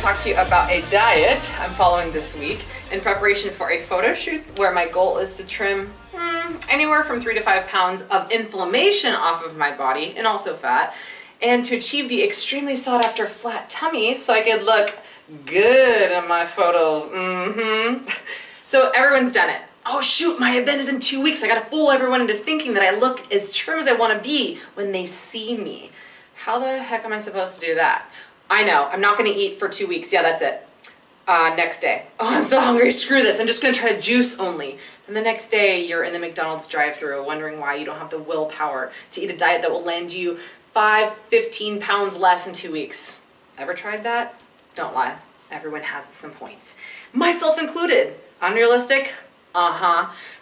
to talk to you about a diet I'm following this week in preparation for a photo shoot where my goal is to trim anywhere from 3 to 5 pounds of inflammation off of my body and also fat, and to achieve the extremely sought after flat tummy so I could look good in my photos. So everyone's done it. Oh shoot, my event is in 2 weeks. I gotta fool everyone into thinking that I look as trim as I wanna be when they see me. How the heck am I supposed to do that? I know, I'm not gonna eat for 2 weeks. Yeah, that's it. Next day. Oh, I'm so hungry, screw this. I'm just gonna try to juice only. Then the next day, you're in the McDonald's drive-thru wondering why you don't have the willpower to eat a diet that will land you 15 pounds less in 2 weeks. Ever tried that? Don't lie. Everyone has at some point. Myself included. Unrealistic?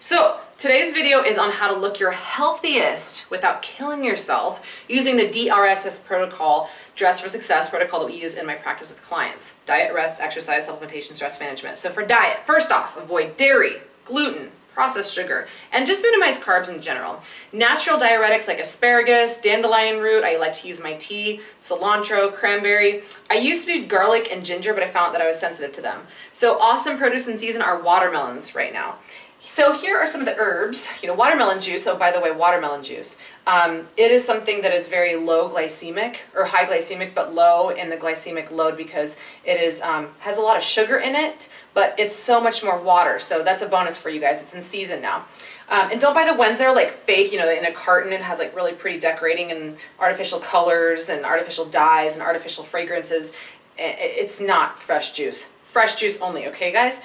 So today's video is on how to look your healthiest without killing yourself using the DRSS protocol, Dress for Success protocol that we use in my practice with clients. Diet, rest, exercise, supplementation, stress management. So for diet, first off, avoid dairy, gluten, processed sugar, and just minimize carbs in general. Natural diuretics like asparagus, dandelion root, I like to use my tea, cilantro, cranberry. I used to do garlic and ginger, but I found that I was sensitive to them. So awesome produce in season are watermelons right now. So here are some of the herbs. Watermelon juice. Oh, by the way, watermelon juice. It is something that is very low glycemic, or high glycemic, but low in the glycemic load because it is has a lot of sugar in it, but it's so much more water. So that's a bonus for you guys. It's in season now. And don't buy the ones that are like fake, in a carton. It has like really pretty decorating and artificial colors and artificial dyes and artificial fragrances. It's not fresh juice. Fresh juice only, okay, guys?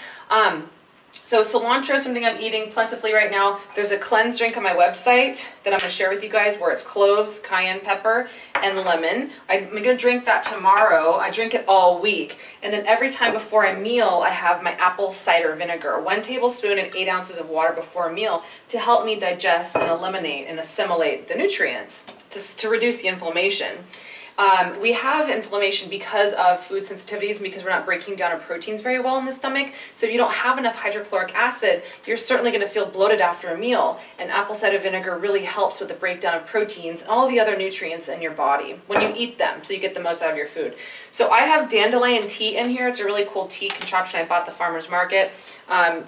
So cilantro is something I'm eating plentifully right now. There's a cleanse drink on my website that I'm going to share with you guys where it's cloves, cayenne pepper, and lemon. I'm going to drink that tomorrow. I drink it all week. And then every time before a meal, I have my apple cider vinegar. 1 tablespoon and 8 ounces of water before a meal to help me digest and eliminate and assimilate the nutrients to reduce the inflammation. We have inflammation because of food sensitivities and because we're not breaking down our proteins very well in the stomach. So if you don't have enough hydrochloric acid, you're certainly going to feel bloated after a meal. And apple cider vinegar really helps with the breakdown of proteins and all the other nutrients in your body when you eat them, so you get the most out of your food. So I have dandelion tea in here. It's a really cool tea contraption I bought at the farmer's market.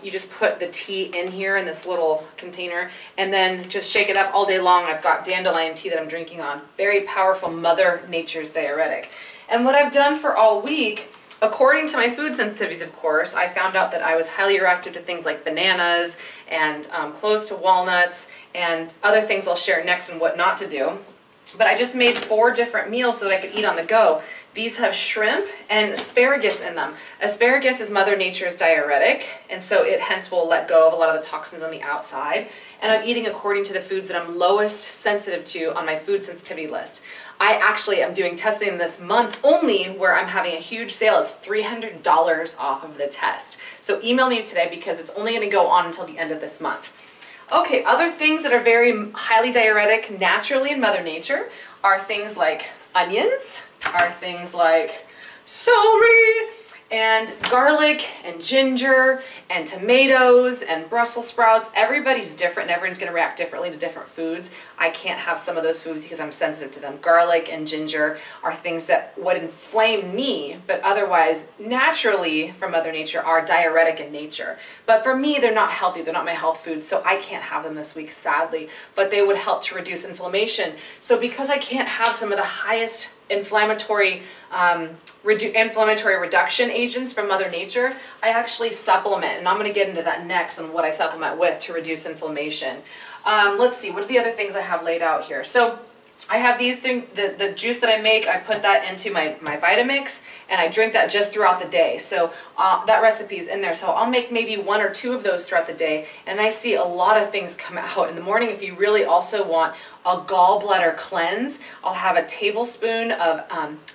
You just put the tea in here in this little container and then just shake it up all day long. I've got dandelion tea that I'm drinking on. Very powerful Mother Nature's diuretic. And what I've done for all week, according to my food sensitivities, of course, I found out that I was highly reactive to things like bananas and close to walnuts and other things I'll share next and what not to do. But I just made 4 different meals so that I could eat on the go. These have shrimp and asparagus in them. Asparagus is Mother Nature's diuretic, and so it hence will let go of a lot of the toxins on the outside. And I'm eating according to the foods that I'm lowest sensitive to on my food sensitivity list. I actually am doing testing this month only where I'm having a huge sale. It's $300 off of the test. So email me today because it's only going to go on until the end of this month. Okay, other things that are very highly diuretic naturally in Mother Nature are things like onions, are things like celery, and garlic, and ginger, and tomatoes, and Brussels sprouts. Everybody's different, and everyone's going to react differently to different foods. I can't have some of those foods because I'm sensitive to them. Garlic and ginger are things that would inflame me, but otherwise, naturally, from Mother Nature, are diuretic in nature. But for me, they're not healthy. They're not my health foods, so I can't have them this week, sadly. But they would help to reduce inflammation. So because I can't have some of the highest inflammatory reduction agents from Mother Nature, I actually supplement, and I'm going to get into that next on what I supplement with to reduce inflammation. Let's see, what are the other things I have laid out here? So I have these things, the juice that I make, I put that into my Vitamix, and I drink that just throughout the day. So that recipe is in there. So I'll make maybe 1 or 2 of those throughout the day, and I see a lot of things come out in the morning. If you really also want a gallbladder cleanse, I'll have a tablespoon of,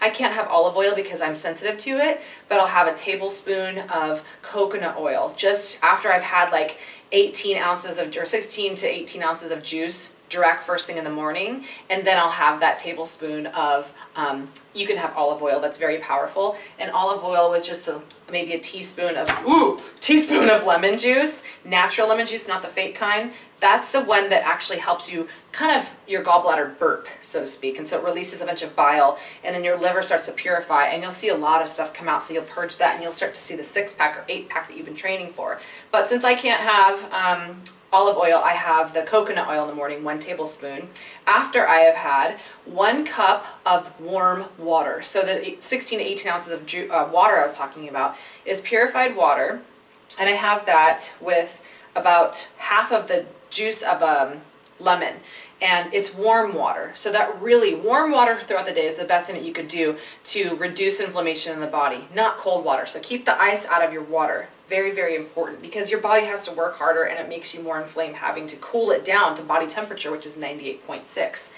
I can't have olive oil because I'm sensitive to it, but I'll have a tablespoon of coconut oil just after I've had like 18 ounces of, or 16 to 18 ounces of juice direct first thing in the morning, and then I'll have that tablespoon of, you can have olive oil, that's very powerful, and olive oil with just maybe a teaspoon of lemon juice, natural lemon juice, not the fake kind. That's the one that actually helps you kind of your gallbladder burp, so to speak. And so it releases a bunch of bile, and then your liver starts to purify, and you'll see a lot of stuff come out. So you'll purge that, and you'll start to see the 6-pack or 8-pack that you've been training for. But since I can't have olive oil, I have the coconut oil in the morning, 1 tablespoon. After I have had 1 cup of warm water. So the 16 to 18 ounces of water I was talking about is purified water, and I have that with about half of the juice of a lemon, and it's warm water. So that really, warm water throughout the day is the best thing that you could do to reduce inflammation in the body, not cold water. So keep the ice out of your water. Very, very important, because your body has to work harder and it makes you more inflamed having to cool it down to body temperature, which is 98.6.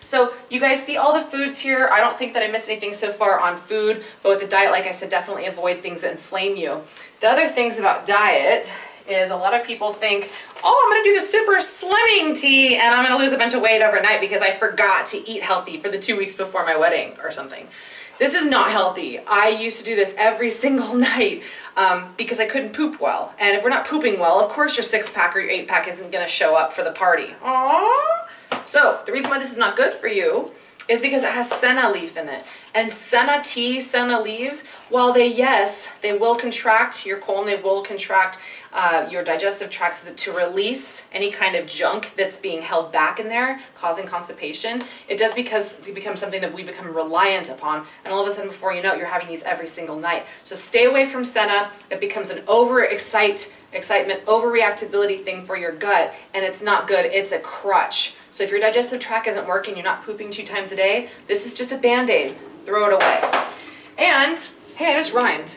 So you guys see all the foods here. I don't think that I missed anything so far on food, but with the diet, like I said, definitely avoid things that inflame you. The other things about diet is a lot of people think, oh, I'm going to do the super slimming tea and I'm going to lose a bunch of weight overnight because I forgot to eat healthy for the 2 weeks before my wedding or something. This is not healthy. I used to do this every single night because I couldn't poop well. And if we're not pooping well, of course your 6-pack or your 8-pack isn't going to show up for the party. Aww. So the reason why this is not good for you is because it has senna leaf in it. And senna tea, senna leaves, while they will contract your colon, they will contract your digestive tract so that to release any kind of junk that's being held back in there, causing constipation. It does because it becomes something that we become reliant upon, and all of a sudden before you know it, you're having these every single night. So stay away from senna. It becomes an excitement, overreactability thing for your gut, and it's not good. It's a crutch. So if your digestive tract isn't working, you're not pooping 2 times a day, this is just a Band-Aid. Throw it away. And, hey, I just rhymed.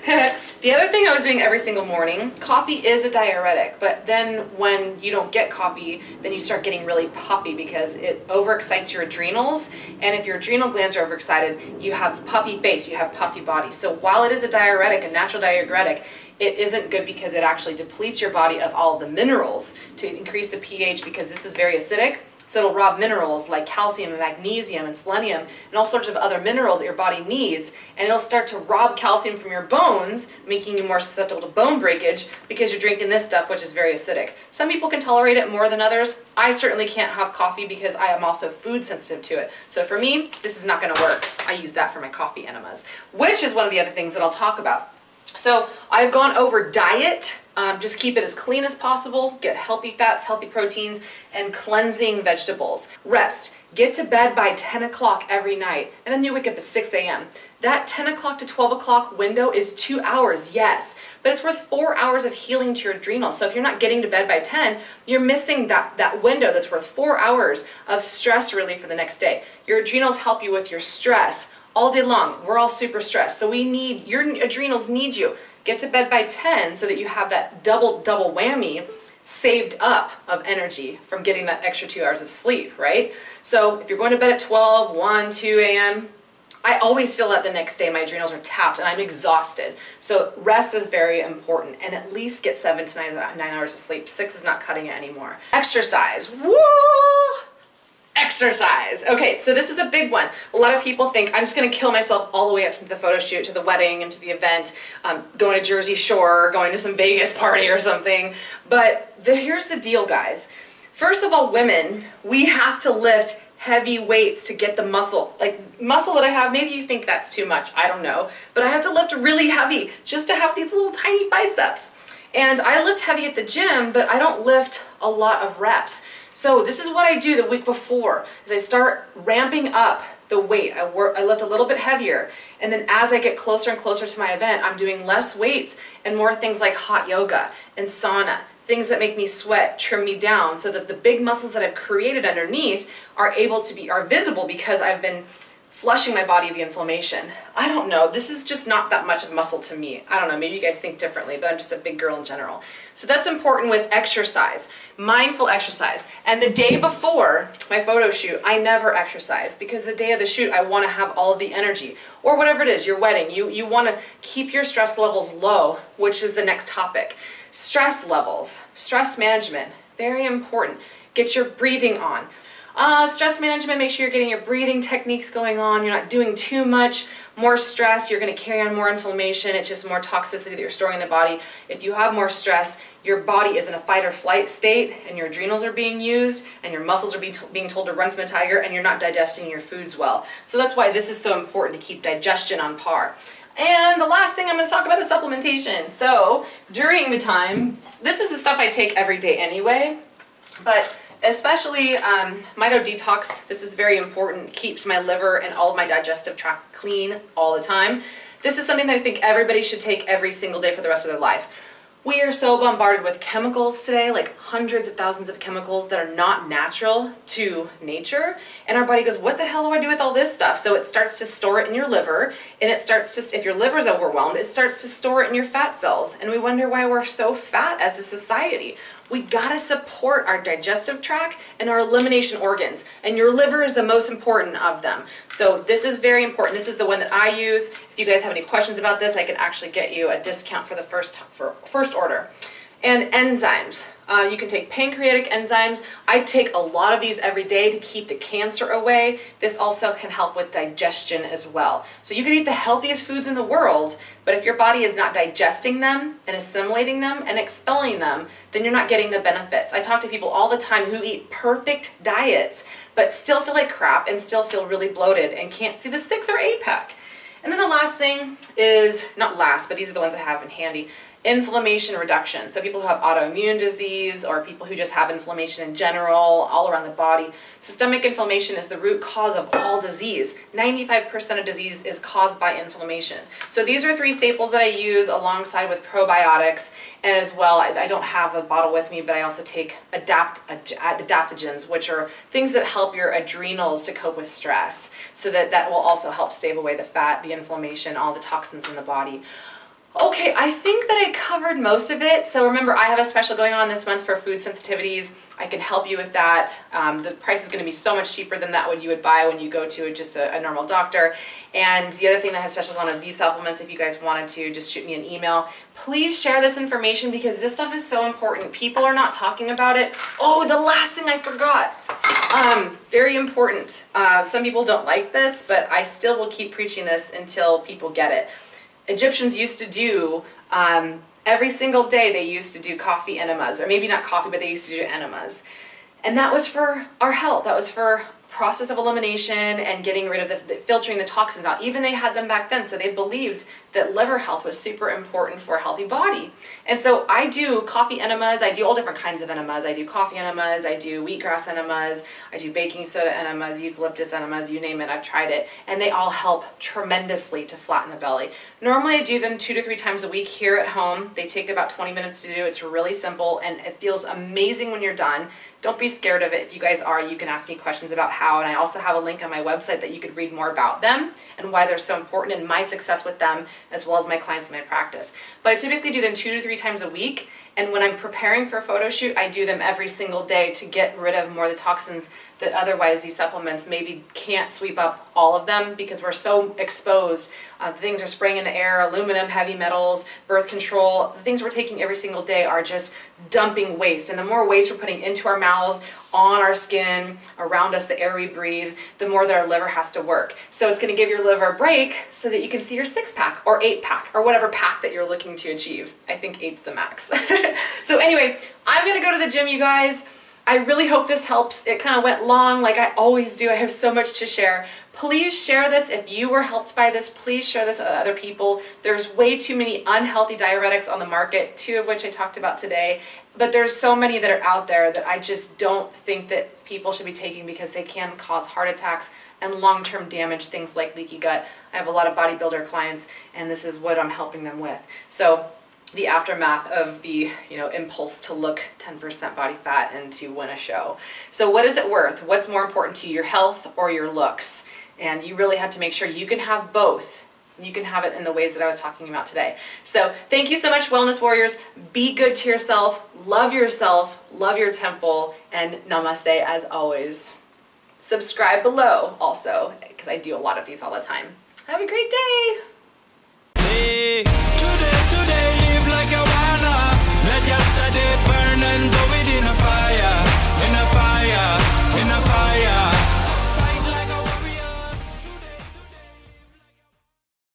The other thing I was doing every single morning, coffee is a diuretic, but then when you don't get coffee, then you start getting really puffy because it overexcites your adrenals, and if your adrenal glands are overexcited, you have puffy face, you have puffy body. So while it is a diuretic, a natural diuretic, it isn't good because it actually depletes your body of all of the minerals to increase the pH, because this is very acidic. So it'll rob minerals like calcium and magnesium and selenium and all sorts of other minerals that your body needs, and it'll start to rob calcium from your bones, making you more susceptible to bone breakage because you're drinking this stuff, which is very acidic. Some people can tolerate it more than others. I certainly can't have coffee because I am also food sensitive to it. So for me, this is not going to work. I use that for my coffee enemas, which is one of the other things that I'll talk about. So I've gone over diet. Just keep it as clean as possible, get healthy fats, healthy proteins, and cleansing vegetables. Rest. Get to bed by 10 o'clock every night, and then you wake up at 6 a.m. That 10 o'clock to 12 o'clock window is 2 hours, yes, but it's worth 4 hours of healing to your adrenals. So if you're not getting to bed by 10, you're missing that window that's worth 4 hours of stress relief for the next day. Your adrenals help you with your stress all day long. We're all super stressed, so your adrenals need you. Get to bed by 10 so that you have that double whammy saved up of energy from getting that extra 2 hours of sleep, right? So if you're going to bed at 12, 1, 2 a.m., I always feel that the next day my adrenals are tapped and I'm exhausted. So rest is very important, and at least get 7 to 9 hours of sleep. 6 is not cutting it anymore. Exercise. Woo! Exercise. Okay, so this is a big one. A lot of people think I'm just going to kill myself all the way up to the photo shoot, to the wedding, and to the event, going to Jersey Shore, going to some Vegas party or something. But here's the deal, guys. First of all, women, we have to lift heavy weights to get the muscle. Like muscle that I have, maybe you think that's too much, I don't know. But I have to lift really heavy just to have these little tiny biceps. And I lift heavy at the gym, but I don't lift a lot of reps. So this is what I do the week before, is I start ramping up the weight. I lift a little bit heavier, and then as I get closer and closer to my event, I'm doing less weights and more things like hot yoga and sauna, things that make me sweat, trim me down, so that the big muscles that I've created underneath are visible because I've been flushing my body of the inflammation. I don't know, this is just not that much of muscle to me. I don't know, maybe you guys think differently, but I'm just a big girl in general. So that's important with exercise, mindful exercise. And the day before my photo shoot, I never exercise, because the day of the shoot, I want to have all of the energy, or whatever it is, your wedding. You want to keep your stress levels low, which is the next topic. Stress levels, stress management, very important. Get your breathing on. Stress management, make sure you're getting your breathing techniques going on. You're not doing too much. More stress, you're going to carry on more inflammation. It's just more toxicity that you're storing in the body. If you have more stress, your body is in a fight or flight state, and your adrenals are being used, and your muscles are being told to run from a tiger, and you're not digesting your foods well. So that's why this is so important to keep digestion on par. And the last thing I'm going to talk about is supplementation. So during the time, this is the stuff I take every day anyway, but especially Mito Detox, this is very important, keeps my liver and all of my digestive tract clean all the time. This is something that I think everybody should take every single day for the rest of their life. We are so bombarded with chemicals today, like hundreds of thousands of chemicals that are not natural to nature. And our body goes, what the hell do I do with all this stuff? So it starts to store it in your liver, and it starts to, if your liver's overwhelmed, it starts to store it in your fat cells. And we wonder why we're so fat as a society. We gotta support our digestive tract and our elimination organs, and your liver is the most important of them. So this is very important. This is the one that I use. If you guys have any questions about this, I can actually get you a discount for the first order. And enzymes. You can take pancreatic enzymes. I take a lot of these every day to keep the cancer away. This also can help with digestion as well. So you can eat the healthiest foods in the world, but if your body is not digesting them and assimilating them and expelling them, then you're not getting the benefits. I talk to people all the time who eat perfect diets, but still feel like crap and still feel really bloated and can't see the 6 or 8 pack. And then the last thing is, not last, but these are the ones I have in handy, inflammation reduction. So people who have autoimmune disease or people who just have inflammation in general all around the body. Systemic inflammation is the root cause of all disease. 95% of disease is caused by inflammation. So these are 3 staples that I use alongside with probiotics, and as well, I don't have a bottle with me, but I also take adaptogens, which are things that help your adrenals to cope with stress. So that will also help stave away the fat, the inflammation, all the toxins in the body. Okay, I think that I covered most of it. So remember, I have a special going on this month for food sensitivities. I can help you with that. The price is going to be so much cheaper than that what you would buy when you go to just a normal doctor. And the other thing that I have specials on is these supplements. If you guys wanted to, just shoot me an email. Please share this information because this stuff is so important. People are not talking about it. Oh, the last thing I forgot. Very important. Some people don't like this, but I still will keep preaching this until people get it. Egyptians used to do, every single day they used to do coffee enemas, or maybe not coffee, but they used to do enemas. And that was for our health. That was for process of elimination and getting rid of filtering the toxins out. Even they had them back then, so they believed that liver health was super important for a healthy body. And so I do coffee enemas. I do all different kinds of enemas. I do coffee enemas, I do wheatgrass enemas, I do baking soda enemas, eucalyptus enemas, you name it, I've tried it. And they all help tremendously to flatten the belly. Normally I do them 2 to 3 times a week here at home. They take about 20 minutes to do. It's really simple and it feels amazing when you're done. Don't be scared of it. If you guys are, you can ask me questions about how, and I also have a link on my website that you could read more about them and why they're so important and my success with them, as well as my clients in my practice. But I typically do them 2 to 3 times a week, and when I'm preparing for a photo shoot, I do them every single day to get rid of more of the toxins that otherwise these supplements maybe can't sweep up all of them because we're so exposed. The things are spraying in the air, aluminum, heavy metals, birth control. The things we're taking every single day are just dumping waste. And the more waste we're putting into our mouths, on our skin, around us, the air we breathe, the more that our liver has to work. So it's going to give your liver a break so that you can see your 6-pack or 8-pack or whatever pack that you're looking to achieve. I think 8's the max. So anyway, I'm going to go to the gym, you guys. I really hope this helps. It kind of went long like I always do. I have so much to share. Please share this if you were helped by this. Please share this with other people. There's way too many unhealthy diuretics on the market, 2 of which I talked about today. But there's so many that are out there that I just don't think that people should be taking because they can cause heart attacks and long-term damage, things like leaky gut. I have a lot of bodybuilder clients and this is what I'm helping them with. So the aftermath of the impulse to look 10% body fat and to win a show. So what is it worth? What's more important to you, your health or your looks? And you really have to make sure you can have both. You can have it in the ways that I was talking about today. So thank you so much, Wellness Warriors. Be good to yourself, love your temple, and namaste as always. Subscribe below also, because I do a lot of these all the time. Have a great day.